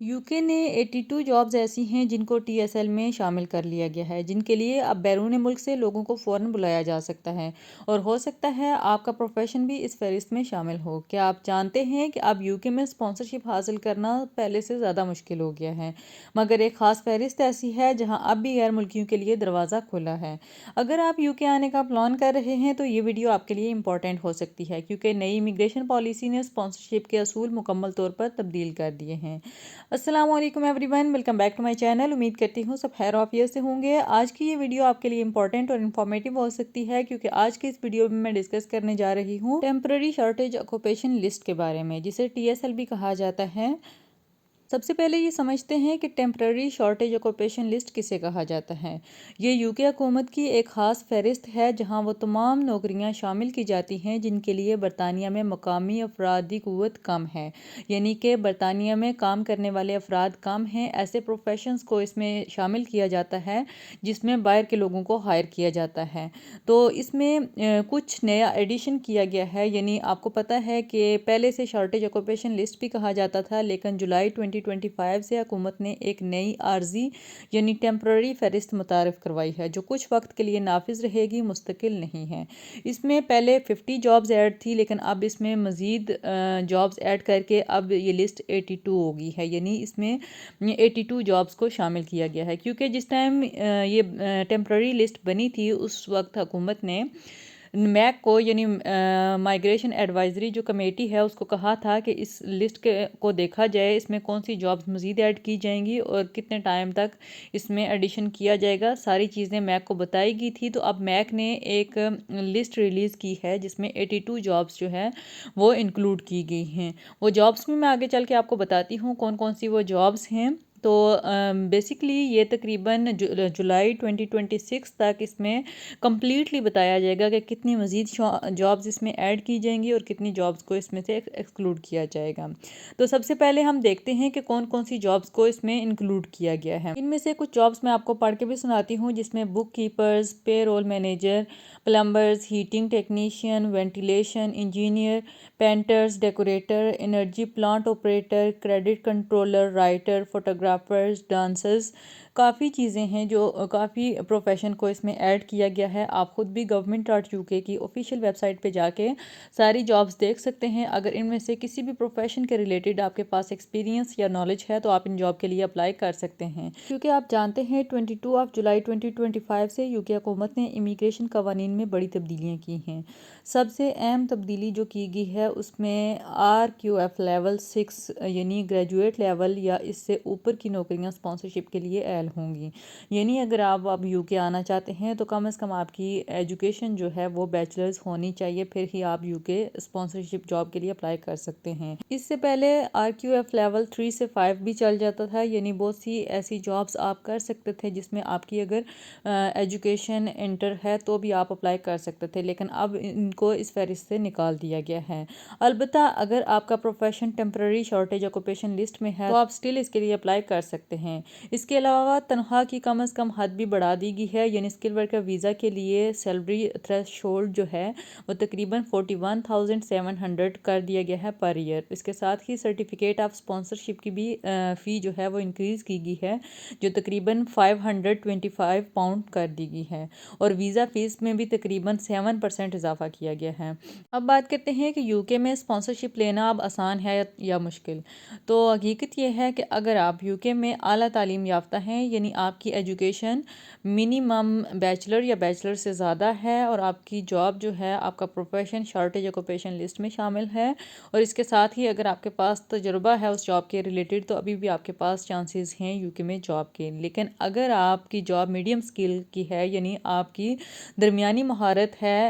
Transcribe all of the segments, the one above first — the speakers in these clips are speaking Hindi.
यूके ने 82 जॉब्स ऐसी हैं जिनको टीएसएल में शामिल कर लिया गया है, जिनके लिए अब बैरून मुल्क से लोगों को फ़ौरन बुलाया जा सकता है और हो सकता है आपका प्रोफेशन भी इस फहरिस्त में शामिल हो। क्या आप जानते हैं कि अब यूके में स्पॉन्सरशिप हासिल करना पहले से ज़्यादा मुश्किल हो गया है, मगर एक ख़ास फहरिस्त ऐसी है जहां अब भी गैर मुल्कियों के लिए दरवाज़ा खुला है। अगर आप यूके आने का प्लान कर रहे हैं तो ये वीडियो आपके लिए इम्पॉर्टेंट हो सकती है, क्योंकि नई इमिग्रेशन पॉलिसी ने स्पॉन्सरशिप के असूल मुकम्मल तौर पर तब्दील कर दिए हैं। अस्सलाम वालेकुम everyone, welcome back to my channel. उम्मीद करती हूँ सब खैर आफियत से होंगे। आज की ये वीडियो आपके लिए इंपॉर्टेंट और इन्फॉर्मेटिव हो सकती है, क्योंकि आज की इस वीडियो में मैं डिस्कस करने जा रही हूँ टेम्पररी शॉर्टेज ऑक्यूपेशन लिस्ट के बारे में, जिसे टीएसएल भी कहा जाता है। सबसे पहले ये समझते हैं कि टेम्पररी शॉर्टेज ऑक्यूपेशन लिस्ट किसे कहा जाता है। ये यूके हुकूमत की एक ख़ास फहरिस्त है जहां वो तमाम नौकरियां शामिल की जाती हैं जिनके लिए बरतानिया में मकामी अफरादी क़ुव्वत कम है, यानी कि बरतानिया में काम करने वाले अफराद कम हैं। ऐसे प्रोफेशंस को इसमें शामिल किया जाता है जिसमें बाहर के लोगों को हायर किया जाता है। तो इसमें कुछ नया एडिशन किया गया है, यानी आपको पता है कि पहले से शॉर्टेज ऑक्यूपेशन लिस्ट भी कहा जाता था, लेकिन जुलाई 2025 से हुकूमत ने एक नई आर्जी यानी टेम्पररी फहरिस्त मुतारफ़ करवाई है, जो कुछ वक्त के लिए नाफिज रहेगी, मुस्तकिल नहीं है। इसमें पहले 50 जॉब्स ऐड थी, लेकिन अब इसमें मज़ीद जॉब्स ऐड करके अब ये लिस्ट 82 हो गई है, यानी इसमें 82 जॉब्स को शामिल किया गया है। क्योंकि जिस टाइम ये टेम्पररी लिस्ट बनी थी उस वक्त हुकूमत ने मैक को यानी माइग्रेशन एडवाइजरी जो कमेटी है उसको कहा था कि इस लिस्ट को देखा जाए, इसमें कौन सी जॉब्स मज़ीद ऐड की जाएंगी और कितने टाइम तक इसमें एडिशन किया जाएगा, सारी चीज़ें मैक को बताई गई थी। तो अब मैक ने एक लिस्ट रिलीज़ की है जिसमें 82 जॉब्स जो है वो इंक्लूड की गई हैं। वो जॉब्स में मैं आगे चल के आपको बताती हूँ कौन कौन सी वो जॉब्स हैं। तो बेसिकली ये तकरीबन जुलाई 2026 तक इसमें कम्प्लीटली बताया जाएगा कि कितनी मज़ीद जॉब्स इसमें ऐड की जाएंगी और कितनी जॉब्स को इसमें से एक्सक्लूड किया जाएगा। तो सबसे पहले हम देखते हैं कि कौन कौन सी जॉब्स को इसमें इंक्लूड किया गया है। इनमें से कुछ जॉब्स मैं आपको पढ़ के भी सुनाती हूँ, जिसमें book keepers, payroll manager, plumbers, heating technician, ventilation engineer, painters, decorator, energy plant operator, credit controller, writer, photographers, dancers, काफ़ी चीज़ें हैं जो काफ़ी प्रोफेशन को इसमें ऐड किया गया है। आप ख़ुद भी government.uk की ऑफिशियल वेबसाइट पे जाके सारी जॉब्स देख सकते हैं। अगर इनमें से किसी भी प्रोफेशन के रिलेटेड आपके पास एक्सपीरियंस या नॉलेज है तो आप इन जॉब के लिए अप्लाई कर सकते हैं। क्योंकि आप जानते हैं 22 जुलाई 2025 से यूके हुकूमत ने इमिग्रेशन कवानीन में बड़ी तब्दीलियाँ की हैं। सबसे अहम तब्दीली जो की गई है उसमें RQF लेवल 6 यानी ग्रेजुएट लेवल या इससे ऊपर की नौकरियां स्पॉन्सरशिप के लिए ऐल होंगी। यानी अगर आप अब यूके आना चाहते हैं तो कम से कम आपकी एजुकेशन जो है वो बैचलर्स होनी चाहिए, फिर ही आप यूके स्पॉन्सरशिप जॉब के लिए अप्लाई कर सकते हैं। इससे पहले RQF लेवल 3 से 5 भी चल जाता था, यानी बहुत सी ऐसी जॉब्स आप कर सकते थे जिसमें आपकी अगर एजुकेशन इंटर है तो भी आप अप्लाई कर सकते थे, लेकिन अब इनको इस फहरिस्त से निकाल दिया गया है। अलबत्ता अगर आपका profession temporary shortage occupation list में है तो आप स्टिल इसके लिए अप्लाई कर सकते हैं। इसके अलावा तनख्वाह की कम से कम हद भी बढ़ा दी गई है, यानी स्किल वर्कर वीज़ा के लिए सैलरी थ्रेशोल्ड जो है वो तकरीबन 41,700 कर दिया गया है पर ईयर। इसके साथ ही सर्टिफिकेट ऑफ स्पॉन्सरशिप की भी फ़ी जो है वो इंक्रीज़ की गई है, जो तकरीबन 525 पाउंड कर दी गई है, और वीज़ा फ़ीस में भी तकरीबन 7% इजाफा किया गया है। अब बात करते हैं कि यूके में स्पॉन्सरशिप लेना अब आसान है या मुश्किल। तो हकीकत यह है कि अगर आप यूके में आला तालीम याफ्ता हैं, यानी आपकी एजुकेशन मिनिमम बैचलर या बैचलर से ज़्यादा है और आपकी जॉब जो है, आपका प्रोफेशन शॉर्टेज ऑक्यूपेशन लिस्ट में शामिल है, और इसके साथ ही अगर आपके पास तजुर्बा है उस जॉब के रिलेटेड, तो अभी भी आपके पास चांसेस हैं यूके में जॉब के। लेकिन अगर आपकी जॉब मीडियम स्किल की है, यानी आपकी दरमियानी महारत है,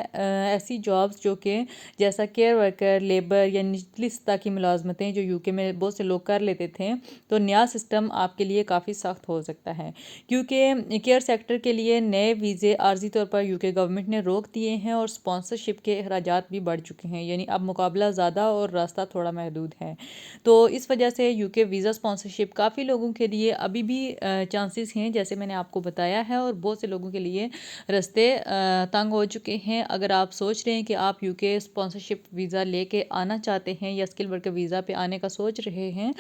ऐसी जॉब्स जो कि जैसा केयर वर्कर, लेबर या निचली सतह की मुलाजमतें जो यूके में बहुत से लोग कर लेते थे, तो नया सिस्टम आपके लिए काफ़ी सख्त हो सकता सकता है, क्योंकि केयर सेक्टर के लिए नए वीज़े आर्जी तौर पर यूके गवर्नमेंट ने रोक दिए हैं और स्पॉन्सरशिप के अखराजात भी बढ़ चुके हैं, यानी अब मुकाबला ज़्यादा और रास्ता थोड़ा महदूद है। तो इस वजह से यूके वीज़ा स्पॉन्सरशिप काफ़ी लोगों के लिए अभी भी चांसेस हैं, जैसे मैंने आपको बताया है, और बहुत से लोगों के लिए रास्ते तंग हो चुके हैं। अगर आप सोच रहे हैं कि आप यूके स्पॉन्सरशिप वीज़ा लेके आना चाहते हैं या स्किल वर्कर वीज़ा पे आने का सोच रहे हैं,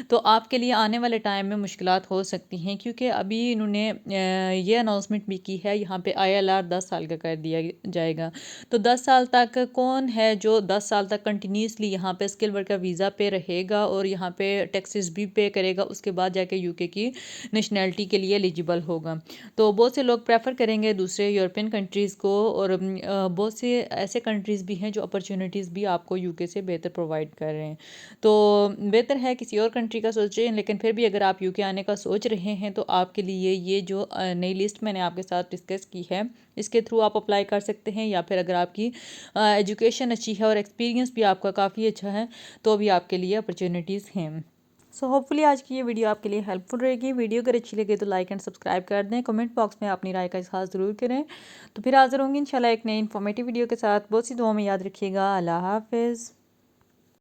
तो आपके लिए आने वाले टाइम में मुश्किलात हो सकती हैं, क्योंकि अभी इन्होंने ये अनाउंसमेंट भी की है, यहाँ पे ILR 10 साल का कर दिया जाएगा। तो 10 साल तक कौन है जो 10 साल तक कंटिन्यूसली यहाँ पे स्किल वर्कर वीज़ा पे रहेगा और यहाँ पे टैक्सेस भी पे करेगा, उसके बाद जाके यूके की नेशनैलिटी के लिए एलिजिबल होगा। तो बहुत से लोग प्रेफर करेंगे दूसरे यूरोपियन कंट्रीज़ को, और बहुत से ऐसे कंट्रीज़ भी हैं जो अपॉर्चुनिटीज़ भी आपको यूके से बेहतर प्रोवाइड कर रहे हैं। तो बेहतर है किसी और कंट्री का सोचें, लेकिन फिर भी अगर आप यूके आने का सोच रहे हैं तो आपके लिए ये जो नई लिस्ट मैंने आपके साथ डिस्कस की है, इसके थ्रू आप अप्लाई कर सकते हैं, या फिर अगर आपकी एजुकेशन अच्छी है और एक्सपीरियंस भी आपका काफ़ी अच्छा है तो भी आपके लिए अपॉर्चुनिटीज़ हैं। सो होपफुली आज की ये वीडियो आपके लिए हेल्पफुल रहेगी। वीडियो अगर अच्छी लगे तो लाइक एंड सब्सक्राइब कर दें। कमेंट बॉक्स में अपनी राय का इज़हार ज़रूर करें। तो फिर हाज़िर होंगे इंशाल्लाह एक नई इन्फॉर्मेटिव वीडियो के साथ। बहुत सी दुआ में याद रखिएगा। अल्लाह हाफ़िज़।